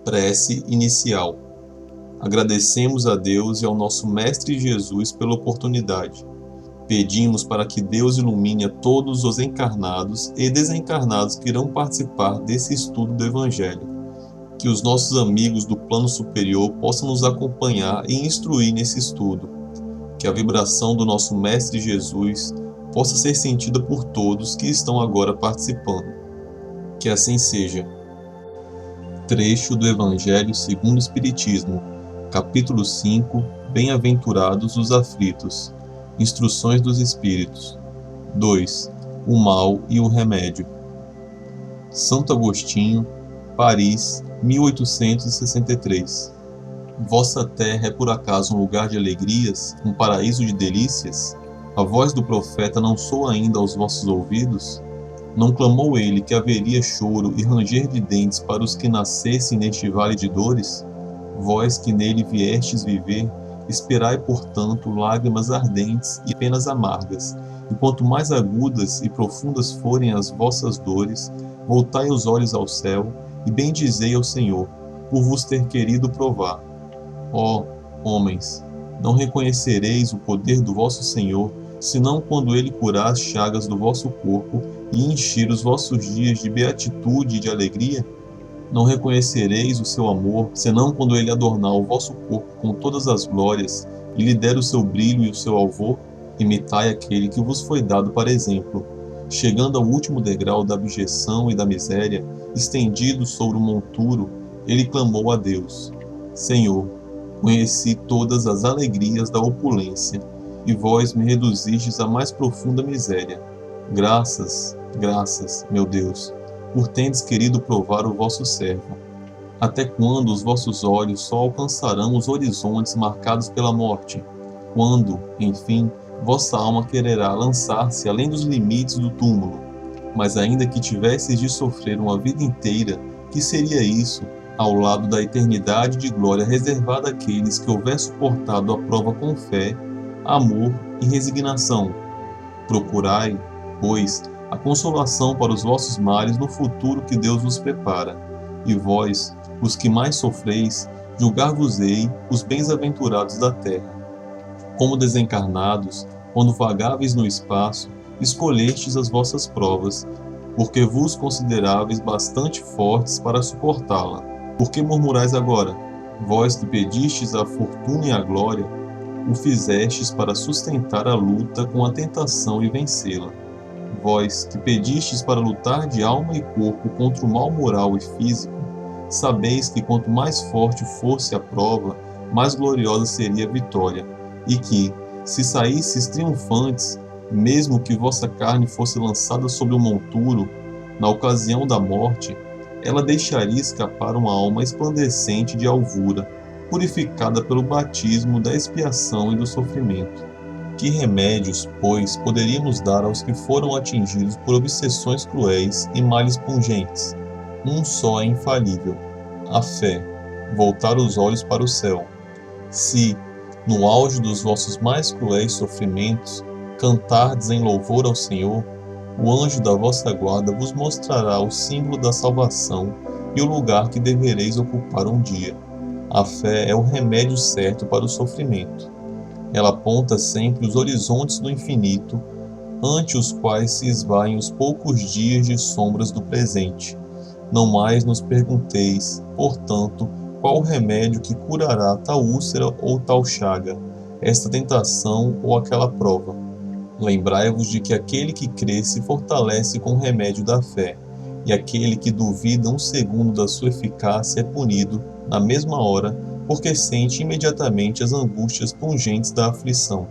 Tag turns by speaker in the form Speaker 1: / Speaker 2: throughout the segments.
Speaker 1: Prece inicial. Agradecemos a Deus e ao nosso Mestre Jesus pela oportunidade. Pedimos para que Deus ilumine a todos os encarnados e desencarnados que irão participar desse estudo do Evangelho. Que os nossos amigos do plano superior possam nos acompanhar e instruir nesse estudo. Que a vibração do nosso Mestre Jesus possa ser sentida por todos que estão agora participando. Que assim seja. Trecho do Evangelho segundo o Espiritismo, capítulo 5, Bem-aventurados os aflitos. Instruções dos Espíritos. 2. O mal e o remédio. Santo Agostinho, Paris, 1863. Vossa terra é por acaso um lugar de alegrias, um paraíso de delícias? A voz do profeta não soa ainda aos vossos ouvidos? Não clamou ele que haveria choro e ranger de dentes para os que nascessem neste vale de dores? Vós que nele viestes viver, esperai, portanto, lágrimas ardentes e penas amargas, e quanto mais agudas e profundas forem as vossas dores, voltai os olhos ao céu e bendizei ao Senhor, por vos ter querido provar. Ó, homens, não reconhecereis o poder do vosso Senhor, senão quando ele curar as chagas do vosso corpo e encher os vossos dias de beatitude e de alegria? Não reconhecereis o seu amor, senão quando ele adornar o vosso corpo com todas as glórias e lhe der o seu brilho e o seu alvor? Imitai aquele que vos foi dado para exemplo. Chegando ao último degrau da abjeção e da miséria, estendido sobre o monturo, ele clamou a Deus: Senhor, conheci todas as alegrias da opulência, e vós me reduzistes à mais profunda miséria. Graças, meu Deus, por tendes querido provar o vosso servo. Até quando os vossos olhos só alcançarão os horizontes marcados pela morte? Quando, enfim, vossa alma quererá lançar-se além dos limites do túmulo? Mas ainda que tivesseis de sofrer uma vida inteira, que seria isso, ao lado da eternidade de glória reservada àqueles que houver suportado a prova com fé, amor e resignação? Procurai, pois, a consolação para os vossos males no futuro que Deus vos prepara. E vós, os que mais sofreis, julgar-vos-ei os bens-aventurados da terra. Como desencarnados, quando vagáveis no espaço, escolhestes as vossas provas, porque vos consideráveis bastante fortes para suportá-la. Por que murmurais agora? Vós que pedistes a fortuna e a glória, o fizestes para sustentar a luta com a tentação e vencê-la. Vós que pedistes para lutar de alma e corpo contra o mal moral e físico, sabeis que quanto mais forte fosse a prova, mais gloriosa seria a vitória, e que, se saísseis triunfantes, mesmo que vossa carne fosse lançada sobre o monturo, na ocasião da morte, ela deixaria escapar uma alma resplandecente de alvura, purificada pelo batismo da expiação e do sofrimento. Que remédios, pois, poderíamos dar aos que foram atingidos por obsessões cruéis e males pungentes? Um só é infalível: a fé, voltar os olhos para o céu. Se, no auge dos vossos mais cruéis sofrimentos, cantardes em louvor ao Senhor, o anjo da vossa guarda vos mostrará o símbolo da salvação e o lugar que devereis ocupar um dia. A fé é o remédio certo para o sofrimento. Ela aponta sempre os horizontes do infinito, ante os quais se esvaem os poucos dias de sombras do presente. Não mais nos pergunteis, portanto, qual o remédio que curará tal úlcera ou tal chaga, esta tentação ou aquela prova. Lembrai-vos de que aquele que crê se fortalece com o remédio da fé, e aquele que duvida um segundo da sua eficácia é punido, na mesma hora, porque sente imediatamente as angústias pungentes da aflição.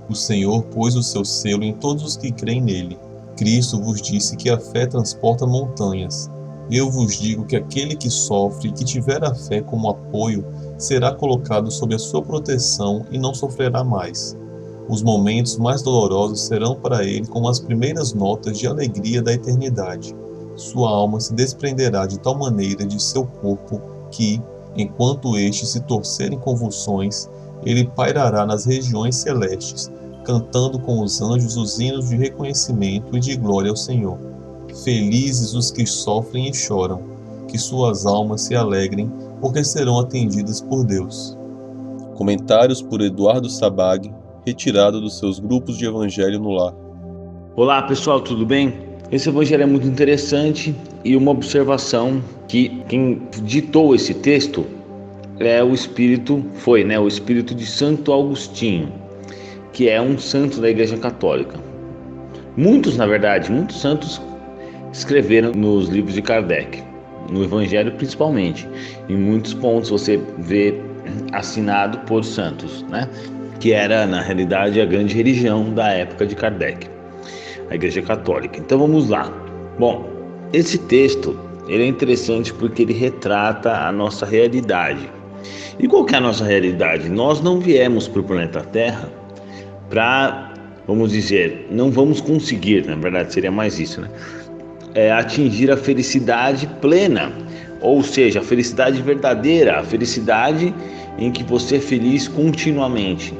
Speaker 1: O Senhor pôs o seu selo em todos os que creem nele. Cristo vos disse que a fé transporta montanhas. Eu vos digo que aquele que sofre e que tiver a fé como apoio será colocado sob a sua proteção e não sofrerá mais. Os momentos mais dolorosos serão para ele como as primeiras notas de alegria da eternidade. Sua alma se desprenderá de tal maneira de seu corpo que, enquanto este se torcer em convulsões, ele pairará nas regiões celestes, cantando com os anjos os hinos de reconhecimento e de glória ao Senhor. Felizes os que sofrem e choram, que suas almas se alegrem porque serão atendidas por Deus. Comentários por Eduardo Sabag, retirado dos seus grupos de Evangelho no Lar.
Speaker 2: Olá pessoal, tudo bem? Esse evangelho é muito interessante e uma observação que quem ditou esse texto o espírito de Santo Agostinho, que é um santo da Igreja Católica. Muitos santos escreveram nos livros de Kardec, no Evangelho principalmente. Em muitos pontos você vê assinado por santos, que era na realidade a grande religião da época de Kardec, a Igreja Católica. Então vamos lá. Bom, esse texto ele é interessante porque ele retrata a nossa realidade. E qual que é a nossa realidade? Nós não viemos para o planeta Terra para, não vamos conseguir, na verdade seria mais isso, atingir a felicidade plena, ou seja, a felicidade verdadeira, a felicidade em que você é feliz continuamente,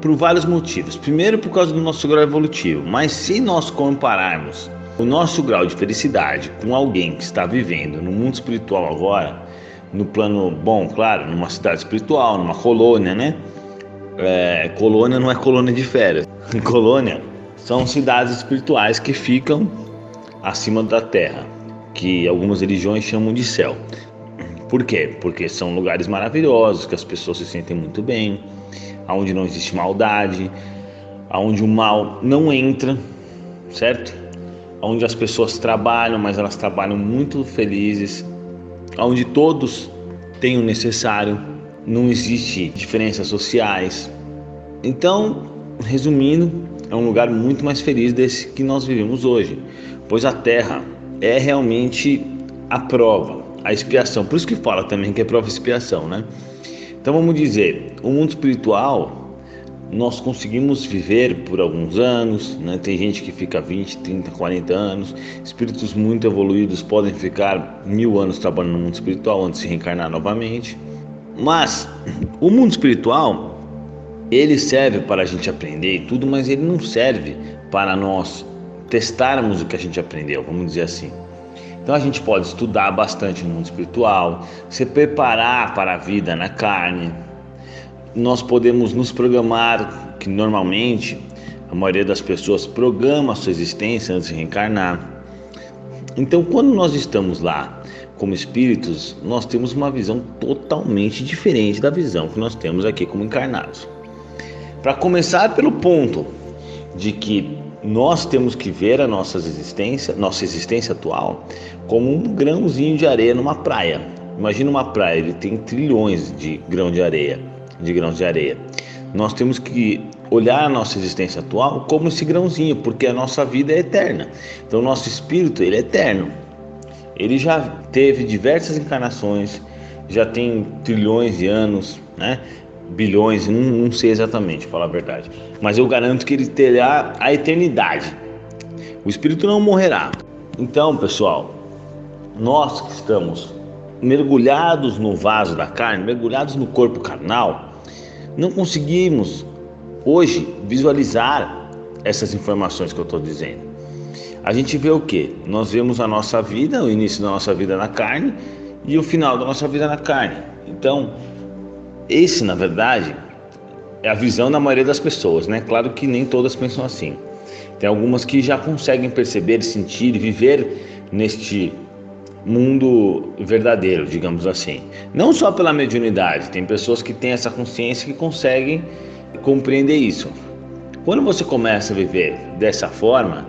Speaker 2: por vários motivos. Primeiro, por causa do nosso grau evolutivo, mas se nós compararmos o nosso grau de felicidade com alguém que está vivendo no mundo espiritual agora, no plano, numa cidade espiritual, numa colônia, colônia não é colônia de férias, colônia são cidades espirituais que ficam acima da terra, que algumas religiões chamam de céu. Por quê? Porque são lugares maravilhosos, que as pessoas se sentem muito bem, onde não existe maldade, onde o mal não entra, certo? Onde as pessoas trabalham, mas elas trabalham muito felizes, onde todos têm o necessário, não existe diferenças sociais. Então, resumindo, é um lugar muito mais feliz desse que nós vivemos hoje, pois a Terra é realmente a prova, a expiação. Por isso que fala também que é prova e expiação, Então vamos dizer, o mundo espiritual nós conseguimos viver por alguns anos, Tem gente que fica 20, 30, 40 anos, espíritos muito evoluídos podem ficar 1000 anos trabalhando no mundo espiritual antes de se reencarnar novamente. Mas o mundo espiritual, ele serve para a gente aprender e tudo, mas ele não serve para nós testarmos o que a gente aprendeu, vamos dizer assim. Então a gente pode estudar bastante no mundo espiritual, se preparar para a vida na carne. Nós podemos nos programar, que normalmente a maioria das pessoas programa a sua existência antes de reencarnar. Então quando nós estamos lá como espíritos, nós temos uma visão totalmente diferente da visão que nós temos aqui como encarnados. Para começar pelo ponto de que nós temos que ver a nossa existência atual como um grãozinho de areia numa praia. Imagina uma praia, ele tem trilhões de grãos de areia. Nós temos que olhar a nossa existência atual como esse grãozinho, porque a nossa vida é eterna. Então o nosso espírito, ele é eterno. Ele já teve diversas encarnações, já tem trilhões de anos, bilhões, não sei exatamente, para falar a verdade, mas eu garanto que ele terá a eternidade. O espírito não morrerá. Então, pessoal, nós que estamos mergulhados no vaso da carne, mergulhados no corpo carnal, não conseguimos hoje visualizar essas informações que eu estou dizendo. A gente vê o quê? Nós vemos a nossa vida, o início da nossa vida na carne e o final da nossa vida na carne. Então, esse, na verdade, é a visão da maioria das pessoas, Claro que nem todas pensam assim. Tem algumas que já conseguem perceber, sentir e viver neste mundo verdadeiro, digamos assim. Não só pela mediunidade, tem pessoas que têm essa consciência que conseguem compreender isso. Quando você começa a viver dessa forma,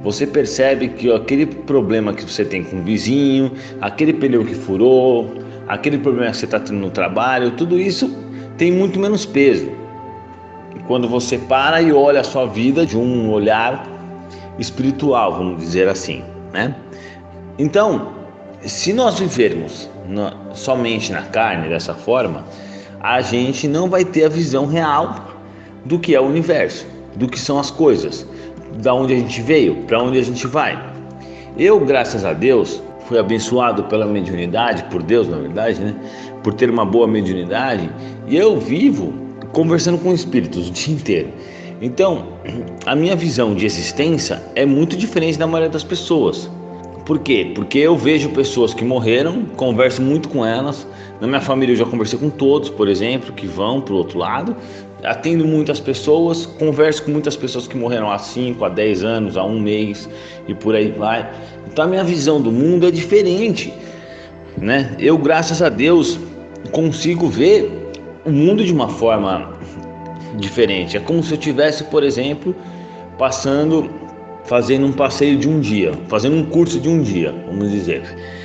Speaker 2: você percebe que aquele problema que você tem com o vizinho, aquele pneu que furou, aquele problema que você está tendo no trabalho, tudo isso tem muito menos peso quando você para e olha a sua vida de um olhar espiritual, vamos dizer assim, Então, se nós vivermos somente na carne dessa forma, a gente não vai ter a visão real do que é o universo, do que são as coisas, da onde a gente veio, para onde a gente vai. Eu, graças a Deus, fui abençoado pela mediunidade, por Deus na verdade, por ter uma boa mediunidade, e eu vivo conversando com espíritos o dia inteiro. Então, a minha visão de existência é muito diferente da maioria das pessoas. Por quê? Porque eu vejo pessoas que morreram, converso muito com elas. Na minha família eu já conversei com todos, por exemplo, que vão para o outro lado. Atendo muitas pessoas, converso com muitas pessoas que morreram há 5, há 10 anos, há um mês e por aí vai. Então a minha visão do mundo é diferente, né? Eu, graças a Deus, consigo ver o mundo de uma forma diferente. É como se eu tivesse, por exemplo, fazendo um passeio de um dia, fazendo um curso de um dia, vamos dizer.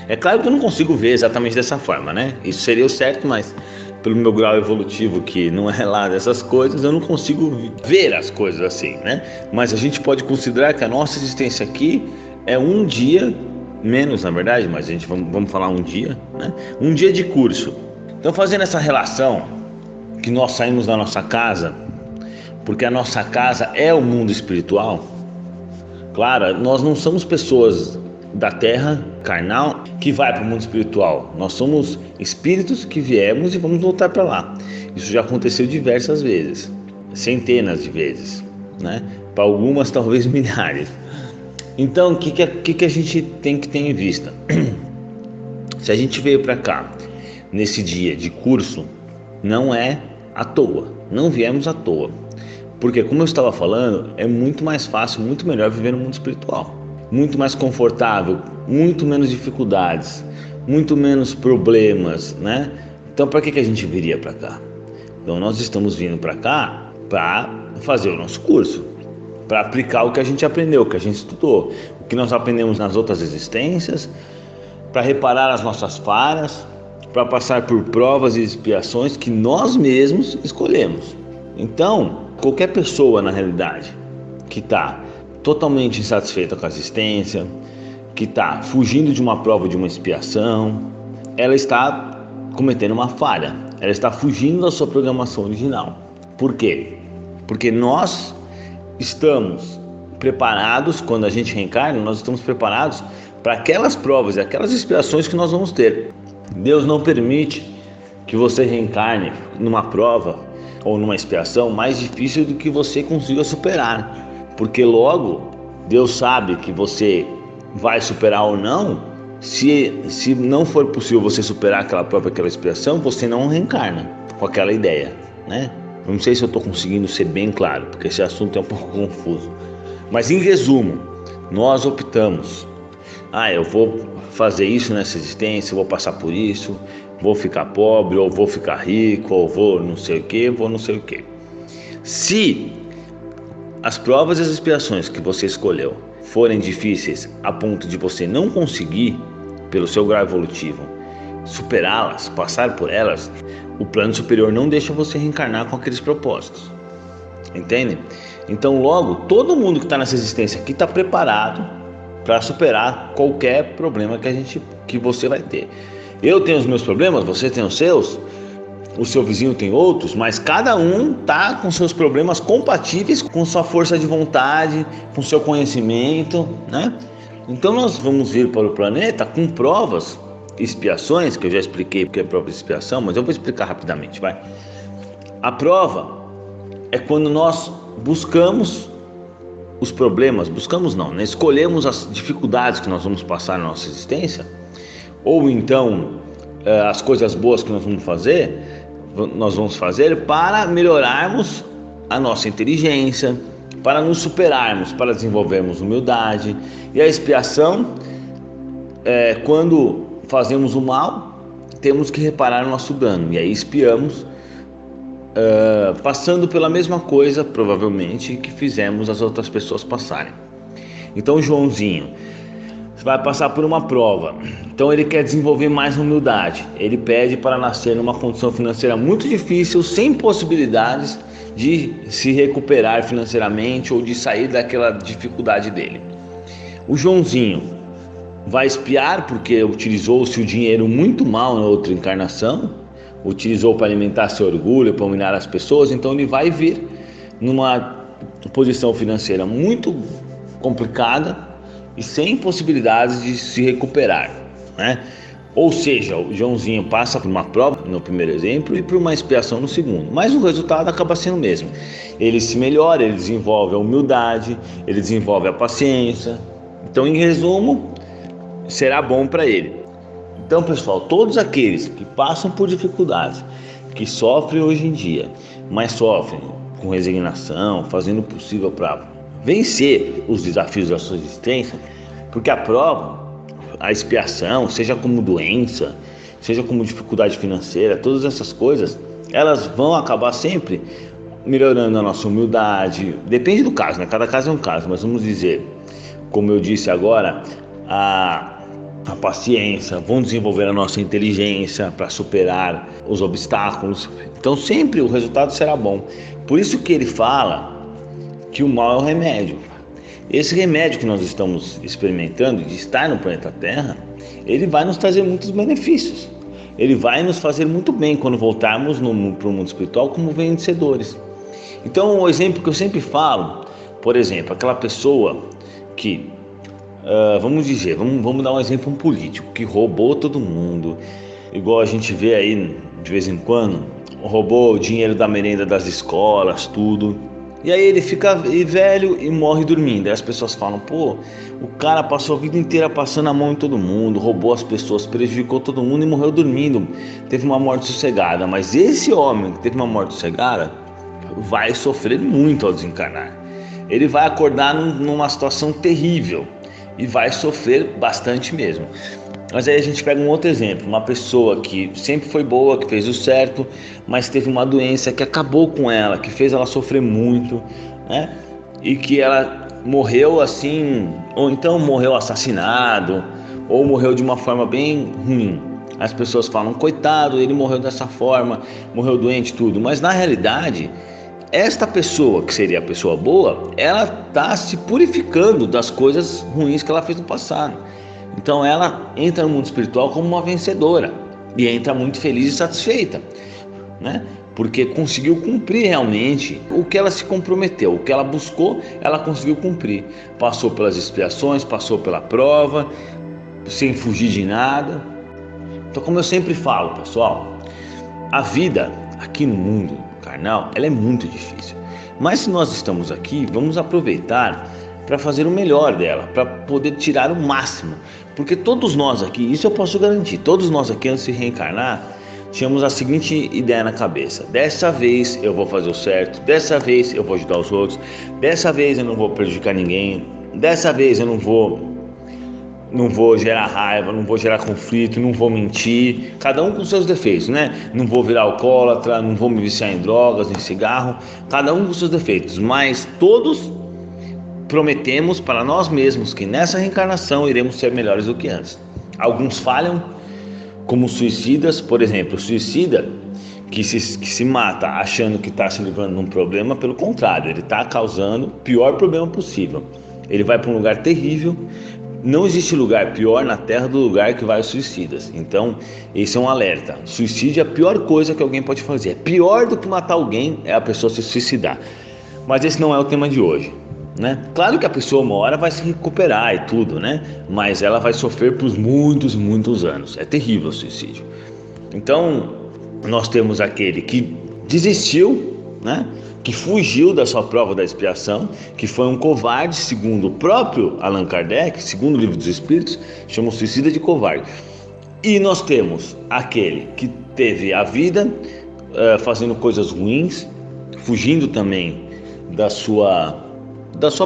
Speaker 2: É claro que eu não consigo ver exatamente dessa forma, né? Isso seria o certo, mas pelo meu grau evolutivo, que não é lá dessas coisas, eu não consigo ver as coisas assim, né? Mas a gente pode considerar que a nossa existência aqui é um dia, menos na verdade, mas a gente vamos falar um dia, né? Um dia de curso. Então, fazendo essa relação, que nós saímos da nossa casa, porque a nossa casa é o mundo espiritual. Claro, nós não somos pessoas da terra carnal que vai para o mundo espiritual. Nós somos espíritos que viemos e vamos voltar para lá. Isso já aconteceu diversas vezes, centenas de vezes, né? Para algumas talvez milhares. Então, o que a gente tem que ter em vista? Se a gente veio para cá nesse dia de curso, não é à toa, não viemos à toa. Porque, como eu estava falando, é muito mais fácil, muito melhor viver no mundo espiritual. Muito mais confortável, muito menos dificuldades, muito menos problemas, né? Então, para que a gente viria para cá? Então, nós estamos vindo para cá para fazer o nosso curso, para aplicar o que a gente aprendeu, o que a gente estudou, o que nós aprendemos nas outras existências, para reparar as nossas falhas, para passar por provas e expiações que nós mesmos escolhemos. Então, qualquer pessoa, na realidade, que está totalmente insatisfeita com a existência, que está fugindo de uma prova, de uma expiação, ela está cometendo uma falha, ela está fugindo da sua programação original. Por quê? Porque nós estamos preparados, quando a gente reencarna, nós estamos preparados para aquelas provas e aquelas expiações que nós vamos ter. Deus não permite que você reencarne numa prova ou numa expiação mais difícil do que você consiga superar, porque logo Deus sabe que você vai superar ou não. Se não for possível você superar aquela prova, aquela expiação, você não reencarna com aquela ideia, né? Eu não sei se eu estou conseguindo ser bem claro, porque esse assunto é um pouco confuso, mas em resumo, nós optamos: eu vou fazer isso nessa existência, eu vou passar por isso, vou ficar pobre, ou vou ficar rico, ou vou não sei o que, vou não sei o que. Se as provas e as expiações que você escolheu forem difíceis a ponto de você não conseguir, pelo seu grau evolutivo, superá-las, passar por elas, o plano superior não deixa você reencarnar com aqueles propósitos. Entende? Então, logo, todo mundo que está nessa existência aqui está preparado para superar qualquer problema que você vai ter. Eu tenho os meus problemas, você tem os seus, o seu vizinho tem outros, mas cada um está com seus problemas compatíveis com sua força de vontade, com seu conhecimento, né? Então nós vamos vir para o planeta com provas, expiações, que eu já expliquei porque é prova de expiação, mas eu vou explicar rapidamente, vai. A prova é quando nós buscamos os problemas, buscamos não, né? Escolhemos as dificuldades que nós vamos passar na nossa existência, ou então as coisas boas que nós vamos fazer para melhorarmos a nossa inteligência, para nos superarmos, para desenvolvermos humildade. E a expiação é quando fazemos o mal, temos que reparar o nosso dano, e aí expiamos, passando pela mesma coisa, provavelmente, que fizemos as outras pessoas passarem. Então o Joãozinho vai passar por uma prova, então ele quer desenvolver mais humildade, ele pede para nascer numa condição financeira muito difícil, sem possibilidades de se recuperar financeiramente ou de sair daquela dificuldade dele. O Joãozinho vai expiar porque utilizou-se o dinheiro muito mal na outra encarnação, utilizou para alimentar seu orgulho, para humilhar as pessoas, então ele vai vir numa posição financeira muito complicada e sem possibilidades de se recuperar, né? Ou seja, o Joãozinho passa por uma prova no primeiro exemplo e por uma expiação no segundo, mas o resultado acaba sendo o mesmo. Ele se melhora, ele desenvolve a humildade, ele desenvolve a paciência. Então, em resumo, será bom para ele. Então, pessoal, todos aqueles que passam por dificuldades, que sofrem hoje em dia, mas sofrem com resignação, fazendo o possível para vencer os desafios da sua existência, porque a prova, a expiação, seja como doença, seja como dificuldade financeira, todas essas coisas, elas vão acabar sempre melhorando a nossa humildade. Depende do caso, né? Cada caso é um caso, mas vamos dizer, como eu disse agora, a paciência, vão desenvolver a nossa inteligência para superar os obstáculos. Então sempre o resultado será bom. Por isso que ele fala que o mal é o remédio. Esse remédio que nós estamos experimentando de estar no planeta Terra, ele vai nos trazer muitos benefícios. Ele vai nos fazer muito bem quando voltarmos para o mundo espiritual como vencedores. Então o exemplo que eu sempre falo, por exemplo, aquela pessoa que vamos dar um exemplo, um político que roubou todo mundo, igual a gente vê aí de vez em quando, roubou o dinheiro da merenda das escolas, tudo, e aí ele fica velho e morre dormindo. Aí as pessoas falam, pô, o cara passou a vida inteira passando a mão em todo mundo, roubou as pessoas, prejudicou todo mundo e morreu dormindo, teve uma morte sossegada. Mas esse homem que teve uma morte sossegada vai sofrer muito ao desencarnar. Ele vai acordar numa situação terrível e vai sofrer bastante mesmo. Mas aí a gente pega um outro exemplo, uma pessoa que sempre foi boa, que fez o certo, mas teve uma doença que acabou com ela, que fez ela sofrer muito, né? E que ela morreu assim, ou então morreu assassinado, ou morreu de uma forma bem ruim. As pessoas falam, coitado, ele morreu dessa forma, morreu doente, tudo. Mas na realidade, esta pessoa, que seria a pessoa boa, ela está se purificando das coisas ruins que ela fez no passado. Então ela entra no mundo espiritual como uma vencedora e entra muito feliz e satisfeita, né? Porque conseguiu cumprir realmente o que ela se comprometeu, o que ela buscou, ela conseguiu cumprir. Passou pelas expiações, passou pela prova, sem fugir de nada. Então, como eu sempre falo, pessoal, a vida aqui no mundo carnal, ela é muito difícil. Mas se nós estamos aqui, vamos aproveitar para fazer o melhor dela, para poder tirar o máximo. Porque todos nós aqui, isso eu posso garantir, todos nós aqui antes de reencarnar, tínhamos a seguinte ideia na cabeça: dessa vez eu vou fazer o certo, dessa vez eu vou ajudar os outros, dessa vez eu não vou prejudicar ninguém, dessa vez eu não vou gerar raiva, não vou gerar conflito, não vou mentir, cada um com seus defeitos, né? Não vou virar alcoólatra, não vou me viciar em drogas, em cigarro, cada um com seus defeitos, mas todos prometemos para nós mesmos que nessa reencarnação iremos ser melhores do que antes. Alguns falham, como suicidas, por exemplo, o suicida que se mata achando que está se livrando de um problema, pelo contrário, ele está causando o pior problema possível. Ele vai para um lugar terrível. Não existe lugar pior na Terra do lugar que vai os suicidas. Então, esse é um alerta. Suicídio é a pior coisa que alguém pode fazer. É pior do que matar alguém é a pessoa se suicidar. Mas esse não é o tema de hoje, né? Claro que a pessoa uma hora vai se recuperar e tudo, né? Mas ela vai sofrer por muitos anos. É terrível o suicídio. Então, nós temos aquele que desistiu, né? Que fugiu da sua prova da expiação, que foi um covarde, segundo o próprio Allan Kardec, segundo o Livro dos Espíritos, chama o suicida de covarde. E nós temos aquele que teve a vida fazendo coisas ruins, fugindo também da sua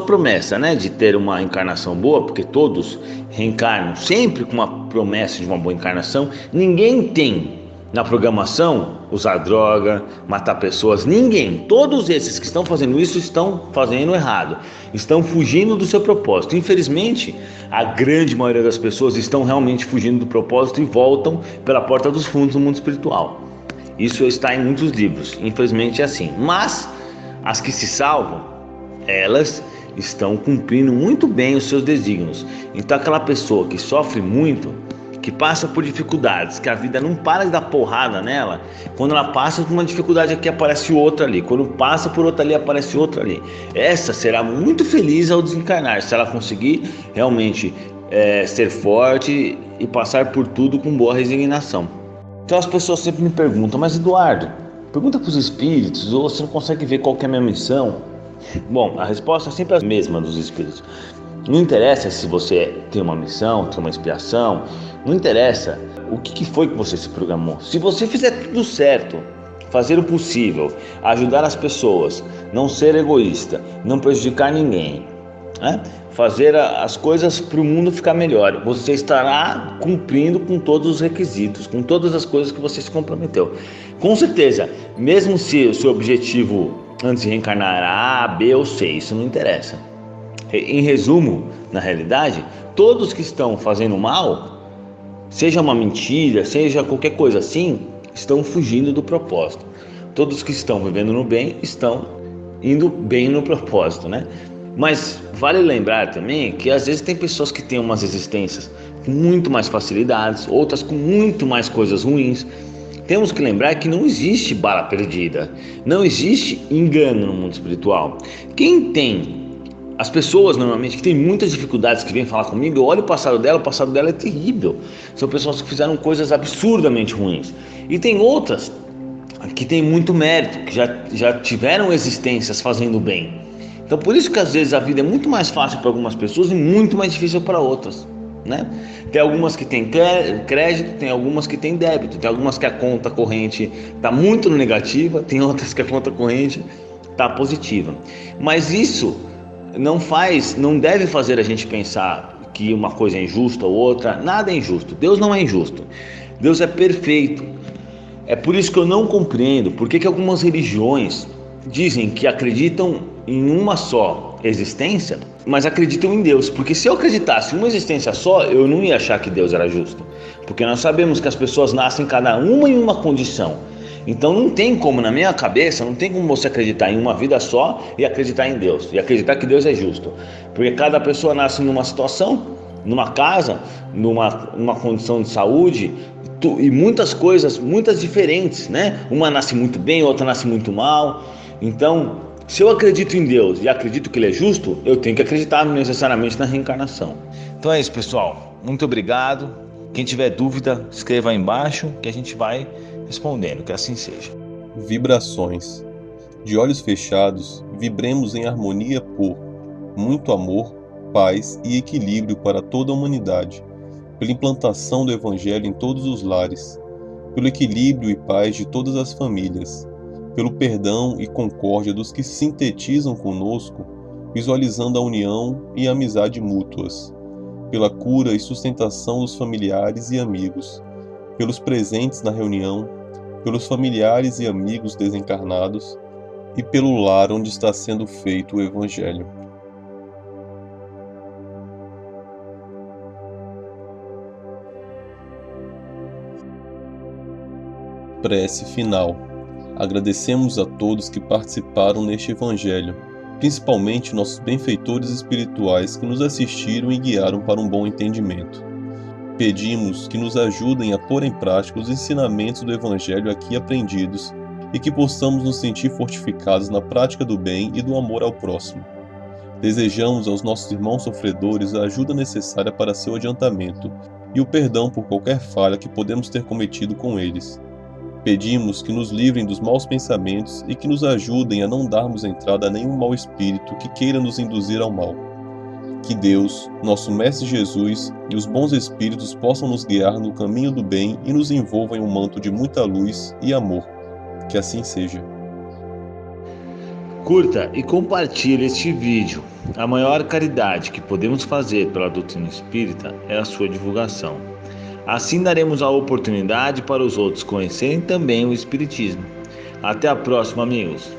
Speaker 2: promessa, né, de ter uma encarnação boa, porque todos reencarnam sempre com uma promessa de uma boa encarnação. Ninguém tem na programação usar droga, matar pessoas, ninguém. Todos esses que estão fazendo isso estão fazendo errado, estão fugindo do seu propósito. Infelizmente, a grande maioria das pessoas estão realmente fugindo do propósito e voltam pela porta dos fundos no mundo espiritual. Isso está em muitos livros, infelizmente é assim. Mas as que se salvam, elas estão cumprindo muito bem os seus desígnios. Então aquela pessoa que sofre muito, que passa por dificuldades, que a vida não para de dar porrada nela, quando ela passa por uma dificuldade aqui aparece outra ali, quando passa por outra ali aparece outra ali. Essa será muito feliz ao desencarnar, se ela conseguir realmente ser forte e passar por tudo com boa resignação. Então as pessoas sempre me perguntam: mas Eduardo, pergunta para os espíritos, ou você não consegue ver qual que é a minha missão? Bom, a resposta é sempre a mesma dos espíritos. Não interessa se você tem uma missão, tem uma expiação, não interessa o que foi que você se programou. Se você fizer tudo certo, fazer o possível, ajudar as pessoas, não ser egoísta, não prejudicar ninguém, né? Fazer as coisas para o mundo ficar melhor, você estará cumprindo com todos os requisitos, com todas as coisas que você se comprometeu. Com certeza, mesmo se o seu objetivo antes de reencarnar era A, B ou C, isso não interessa. Em resumo, na realidade, todos que estão fazendo mal, seja uma mentira, seja qualquer coisa assim, estão fugindo do propósito. Todos que estão vivendo no bem estão indo bem no propósito, né? Mas vale lembrar também que às vezes tem pessoas que têm umas existências com muito mais facilidades, outras com muito mais coisas ruins. Temos que lembrar que não existe bala perdida, não existe engano no mundo espiritual. Quem tem, as pessoas normalmente que têm muitas dificuldades que vêm falar comigo, eu olho o passado dela é terrível. São pessoas que fizeram coisas absurdamente ruins. E tem outras que têm muito mérito, que já tiveram existências fazendo bem. Então por isso que às vezes a vida é muito mais fácil para algumas pessoas e muito mais difícil para outras, né? Tem algumas que têm crédito, tem algumas que têm débito, tem algumas que a conta corrente está muito negativa, tem outras que a conta corrente está positiva. Mas isso não deve fazer a gente pensar que uma coisa é injusta ou outra. Nada é injusto, Deus não é injusto, Deus é perfeito. É por isso que eu não compreendo por que algumas religiões dizem que acreditam em uma só existência, mas acreditam em Deus. Porque se eu acreditasse em uma existência só, eu não ia achar que Deus era justo, porque nós sabemos que as pessoas nascem cada uma em uma condição. Então não tem como, na minha cabeça, não tem como você acreditar em uma vida só e acreditar em Deus, e acreditar que Deus é justo, porque cada pessoa nasce numa situação, numa casa, numa condição de saúde, e muitas coisas, muitas diferentes, né? Uma nasce muito bem, outra nasce muito mal. Então, se eu acredito em Deus e acredito que Ele é justo, eu tenho que acreditar necessariamente na reencarnação. Então é isso, pessoal. Muito obrigado. Quem tiver dúvida, escreva aí embaixo que a gente vai respondendo, que assim seja.
Speaker 1: Vibrações. De olhos fechados, vibremos em harmonia por muito amor, paz e equilíbrio para toda a humanidade, pela implantação do Evangelho em todos os lares, pelo equilíbrio e paz de todas as famílias, pelo perdão e concórdia dos que sintetizam conosco, visualizando a união e a amizade mútuas, pela cura e sustentação dos familiares e amigos, pelos presentes na reunião, pelos familiares e amigos desencarnados e pelo lar onde está sendo feito o Evangelho. Prece final. Agradecemos a todos que participaram neste Evangelho, principalmente nossos benfeitores espirituais que nos assistiram e guiaram para um bom entendimento. Pedimos que nos ajudem a pôr em prática os ensinamentos do Evangelho aqui aprendidos e que possamos nos sentir fortificados na prática do bem e do amor ao próximo. Desejamos aos nossos irmãos sofredores a ajuda necessária para seu adiantamento e o perdão por qualquer falha que podemos ter cometido com eles. Pedimos que nos livrem dos maus pensamentos e que nos ajudem a não darmos entrada a nenhum mau espírito que queira nos induzir ao mal. Que Deus, nosso Mestre Jesus e os bons espíritos possam nos guiar no caminho do bem e nos envolvam em um manto de muita luz e amor. Que assim seja.
Speaker 2: Curta e compartilhe este vídeo. A maior caridade que podemos fazer pela doutrina espírita é a sua divulgação. Assim daremos a oportunidade para os outros conhecerem também o Espiritismo. Até a próxima, amigos.